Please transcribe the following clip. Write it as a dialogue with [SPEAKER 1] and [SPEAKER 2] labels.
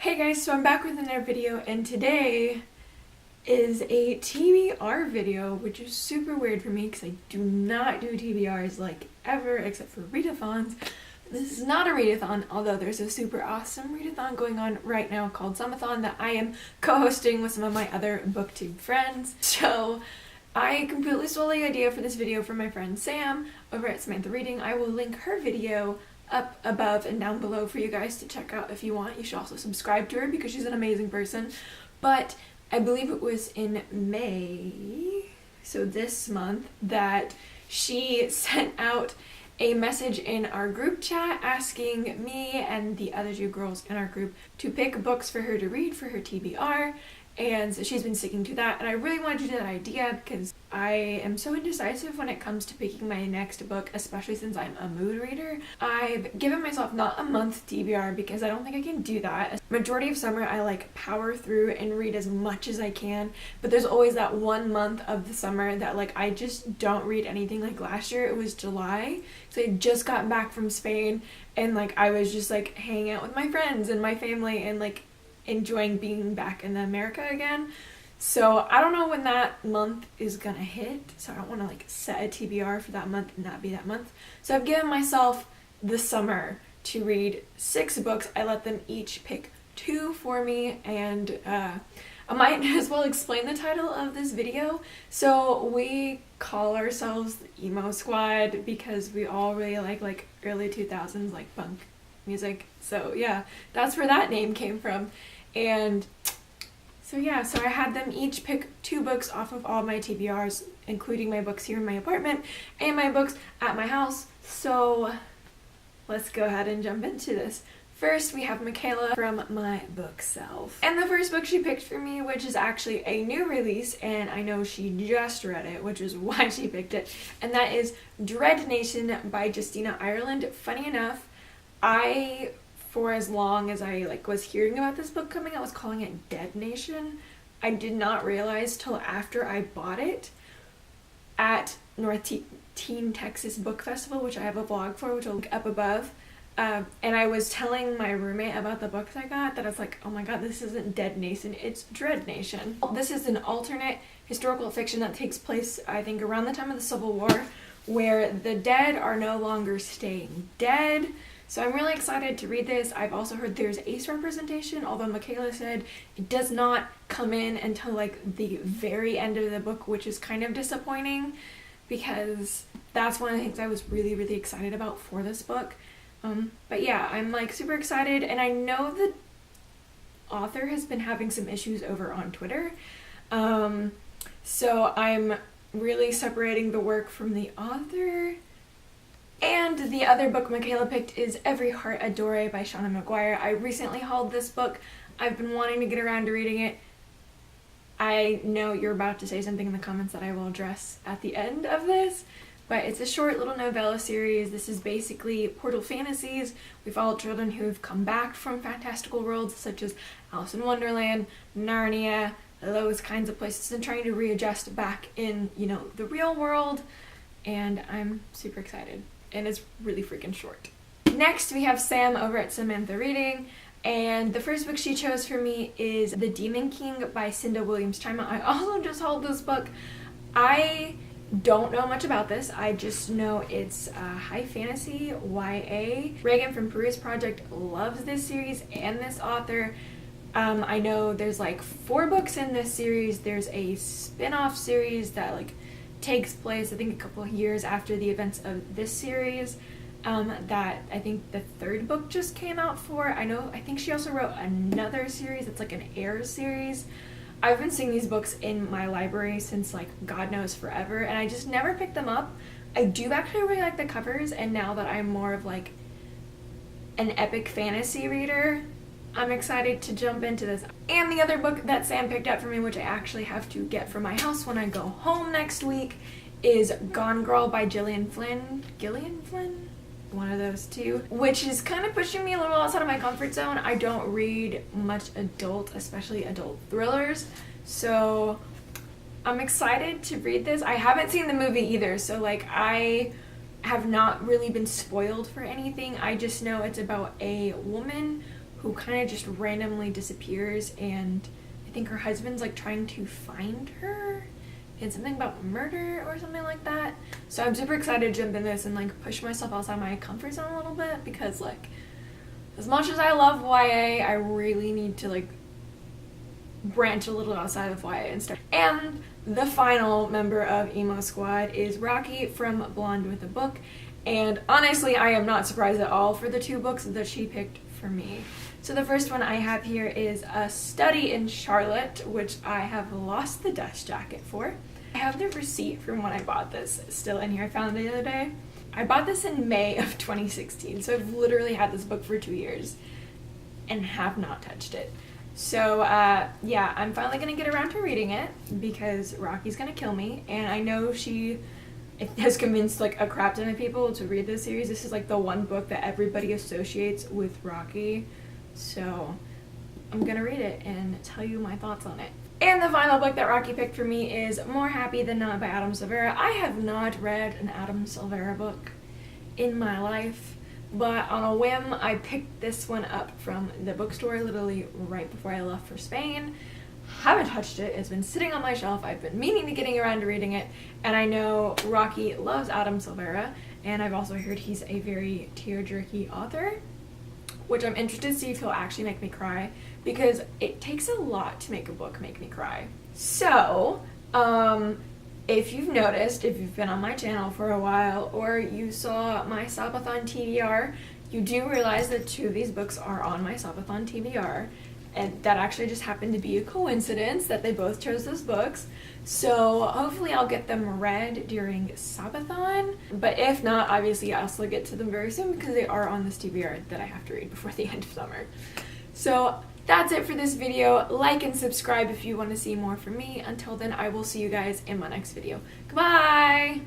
[SPEAKER 1] Hey guys, so I'm back with another video, and today is a TBR video, which is super weird for me because I do not do TBRs like ever except for readathons. This is not a readathon, although there's a super awesome readathon going on right now called Sumathon that I am co-hosting with some of my other booktube friends. So I completely stole the idea for this video from my friend Sam over at Samantha Reading. I will link her video up above and down below for you guys to check out if you want. You should also subscribe to her because she's an amazing person. But I believe it was in May, so this month, that she sent out a message in our group chat asking me and the other two girls in our group to pick books for her to read for her TBR. And so she's been sticking to that, and I really wanted to do that idea because I am so indecisive when it comes to picking my next book, especially since I'm a mood reader. I've given myself not a month TBR because I don't think I can do that. Majority of summer I like power through and read as much as I can, but there's always that 1 month of the summer that like I just don't read anything. Like last year it was July, so I just got back from Spain and like I was just like hanging out with my friends and my family and like enjoying being back in America again. So I don't know when that month is gonna hit, so I don't want to like set a TBR for that month and not be that month. So I've given myself the summer to read 6 books. I let them each pick 2 for me, and I might as well explain the title of this video. So we call ourselves the Emo Squad because we all really like early 2000s like punk music. So yeah, that's where that name came from. And so yeah, so I had them each pick 2 books off of all my TBRs, including my books here in my apartment and my books at my house. So let's go ahead and jump into this. First, we have Michaela from my bookshelf. And the first book she picked for me, which is actually a new release, and I know she just read it, which is why she picked it, and that is Dread Nation by Justina Ireland. Funny enough, for as long as I like was hearing about this book coming out, I was calling it Dead Nation. I did not realize till after I bought it at North Teen Texas Book Festival, which I have a vlog for, which I'll link up above. And I was telling my roommate about the books I got that I was like, oh my god, this isn't Dead Nation, it's Dread Nation. This is an alternate historical fiction that takes place, I think, around the time of the Civil War, where the dead are no longer staying dead. So I'm really excited to read this. I've also heard there's ace representation, although Michaela said it does not come in until like the very end of the book, which is kind of disappointing because that's one of the things I was really excited about for this book. But yeah, I'm like super excited, and I know the author has been having some issues over on Twitter. So I'm really separating the work from the author. And the other book Michaela picked is Every Heart a Dore by Shauna McGuire. I recently hauled this book. I've been wanting to get around to reading it. I know you're about to say something in the comments that I will address at the end of this, but it's a short little novella series. This is basically portal fantasies. We follow children who have come back from fantastical worlds such as Alice in Wonderland, Narnia, those kinds of places, and trying to readjust back in, you know, the real world. And I'm super excited. And it's really freaking short. Next, we have Sam over at Samantha Reading, and the first book she chose for me is The Demon King by Cinda Williams-Chima. I also just hauled this book. I don't know much about this. I just know it's high fantasy YA. Reagan from Peruse Project loves this series and this author. I know there's like 4 books in this series. There's a spin-off series that like takes place, I think, a couple of years after the events of this series, that I think the 3rd book just came out for. I think she also wrote another series. It's like an Air series. I've been seeing these books in my library since like God knows forever, and I just never picked them up. I do actually really like the covers, and now that I'm more of like an epic fantasy reader, I'm excited to jump into this. And the other book that Sam picked up for me, which I actually have to get from my house when I go home next week, is Gone Girl by Gillian Flynn? One of those two. Which is kind of pushing me a little outside of my comfort zone. I don't read much adult, especially adult thrillers. So I'm excited to read this. I haven't seen the movie either, so like I have not really been spoiled for anything. I just know it's about a woman who kind of just randomly disappears, and I think her husband's like trying to find her. It's something about murder or something like that. So I'm super excited to jump in this and like push myself outside my comfort zone a little bit, because like as much as I love YA, I really need to like branch a little outside of YA and stuff. And the final member of Emo Squad is Rocky from Blonde with a Book. And honestly, I am not surprised at all for the 2 books that she picked for me. So the first one I have here is A Study in Charlotte, which I have lost the dust jacket for. I have the receipt from when I bought this still in here. I found it the other day. I bought this in May of 2016, so I've literally had this book for 2 years and have not touched it. So yeah, I'm finally gonna get around to reading it because Rocky's gonna kill me, and I know she has convinced like a crap ton of people to read this series. This is like the one book that everybody associates with Rocky, so I'm gonna read it and tell you my thoughts on it. And the final book that Rocky picked for me is More Happy Than Not by Adam Silvera. I have not read an Adam Silvera book in my life, but on a whim I picked this one up from the bookstore literally right before I left for Spain. Haven't touched it. It's been sitting on my shelf. I've been meaning to getting around to reading it, and I know Rocky loves Adam Silvera, and I've also heard he's a very tear-jerky author, which I'm interested to see if he'll actually make me cry, because it takes a lot to make a book make me cry. So, if you've noticed, if you've been on my channel for a while, or you saw my Sabathon TBR, you do realize that 2 of these books are on my Sabathon TBR, and that actually just happened to be a coincidence that they both chose those books. So hopefully I'll get them read during Sabathon, but if not, obviously I'll still get to them very soon because they are on this TBR that I have to read before the end of summer. So that's it for this video. Like and subscribe if you want to see more from me. Until then, I will see you guys in my next video. Goodbye!